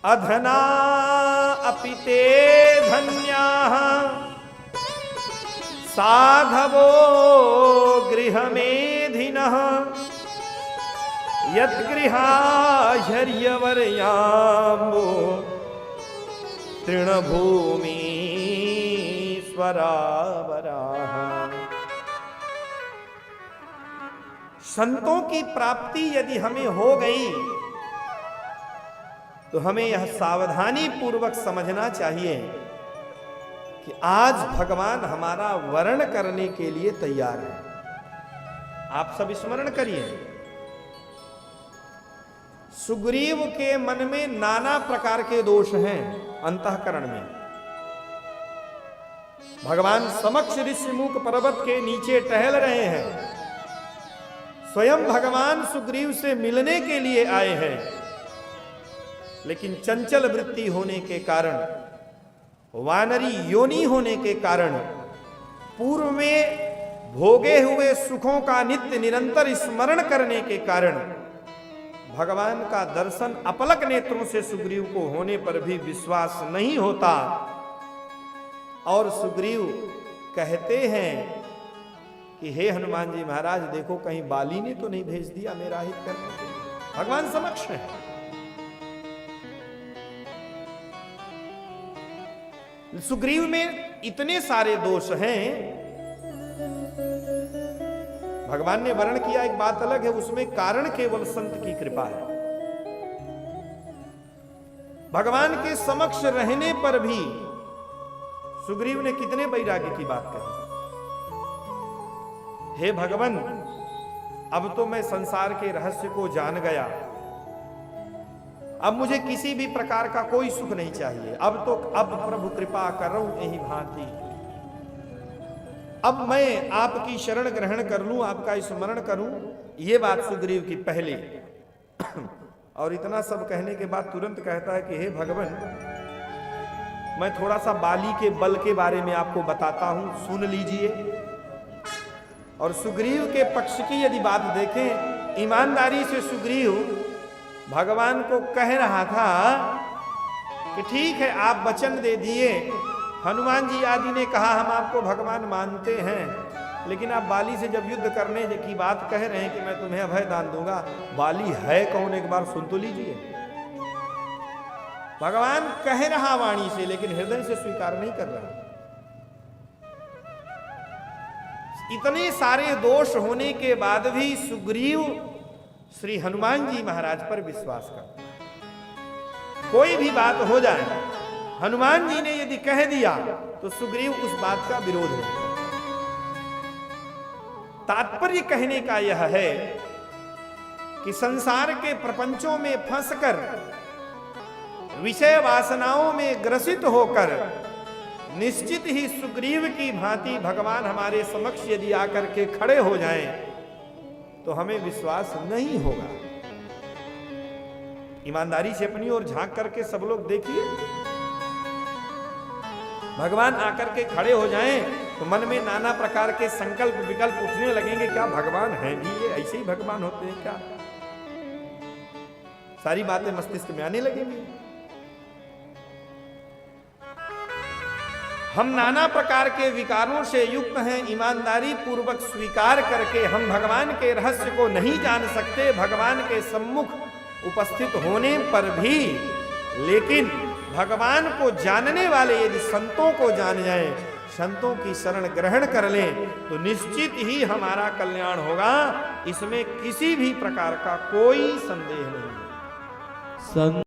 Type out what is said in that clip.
अधना अपि ते धन्याः साधवो गृहमेधिनः यद्गृहाह्यर्यवर्याम्बो तृणभूमीश्वरावराः। संतों की प्राप्ति यदि हमें हो गई तो हमें यह सावधानी पूर्वक समझना चाहिए कि आज भगवान हमारा वर्ण करने के लिए तैयार है। आप सब स्मरण करिए, सुग्रीव के मन में नाना प्रकार के दोष हैं अंतःकरण में। भगवान समक्ष ऋषिमुख पर्वत के नीचे टहल रहे हैं, स्वयं भगवान सुग्रीव से मिलने के लिए आए हैं, लेकिन चंचल वृत्ति होने के कारण, वानरी योनि होने के कारण, पूर्व में भोगे हुए सुखों का नित्य निरंतर स्मरण करने के कारण भगवान का दर्शन अपलक नेत्रों से सुग्रीव को होने पर भी विश्वास नहीं होता। और सुग्रीव कहते हैं कि हे हनुमान जी महाराज, देखो कहीं बाली ने तो नहीं भेज दिया मेरा हित करने के लिए। भगवान समक्ष है। सुग्रीव में इतने सारे दोष हैं। भगवान ने वर्ण किया, एक बात अलग है, उसमें कारण केवल संत की कृपा है। भगवान के समक्ष रहने पर भी सुग्रीव ने कितने वैराग्य की बात कही। हे भगवान, अब तो मैं संसार के रहस्य को जान गया, अब मुझे किसी भी प्रकार का कोई सुख नहीं चाहिए। अब प्रभु कृपा करूं यही भांति, अब मैं आपकी शरण ग्रहण कर लूं, आपका स्मरण करूं। ये बात सुग्रीव की पहले। और इतना सब कहने के बाद तुरंत कहता है कि हे भगवान, मैं थोड़ा सा बाली के बल के बारे में आपको बताता हूं, सुन लीजिए। और सुग्रीव के पक्ष की यदि बात देखें, ईमानदारी से सुग्रीव भगवान को कह रहा था कि ठीक है, आप वचन दे दिए, हनुमान जी आदि ने कहा हम आपको भगवान मानते हैं, लेकिन आप बाली से जब युद्ध करने की बात कह रहे हैं कि मैं तुम्हें अभय दान दूंगा, बाली है कौन, एक बार सुन तो लीजिए। भगवान कह रहा वाणी से, लेकिन हृदय से स्वीकार नहीं कर रहा। इतने सारे दोष होने के बाद भी सुग्रीव श्री हनुमान जी महाराज पर विश्वास करता। कोई भी बात हो जाए, हनुमान जी ने यदि कह दिया तो सुग्रीव उस बात का विरोध नहीं करता। तात्पर्य कहने का यह है कि संसार के प्रपंचों में फंसकर, विषय वासनाओं में ग्रसित होकर निश्चित ही सुग्रीव की भांति भगवान हमारे समक्ष यदि आकर के खड़े हो जाएं तो हमें विश्वास नहीं होगा। ईमानदारी से अपनी ओर झांक करके सब लोग देखिए, भगवान आकर के खड़े हो जाएं तो मन में नाना प्रकार के संकल्प विकल्प उठने लगेंगे। क्या भगवान हैं भी ये, ऐसे ही भगवान होते हैं क्या? सारी बातें मस्तिष्क में आने लगेंगी। हम नाना प्रकार के विकारों से युक्त हैं, ईमानदारी पूर्वक स्वीकार करके हम भगवान के रहस्य को नहीं जान सकते भगवान के सम्मुख उपस्थित होने पर भी। लेकिन भगवान को जानने वाले यदि संतों को जान जाएं, संतों की शरण ग्रहण कर लें, तो निश्चित ही हमारा कल्याण होगा। इसमें किसी भी प्रकार का कोई संदेह नहीं है।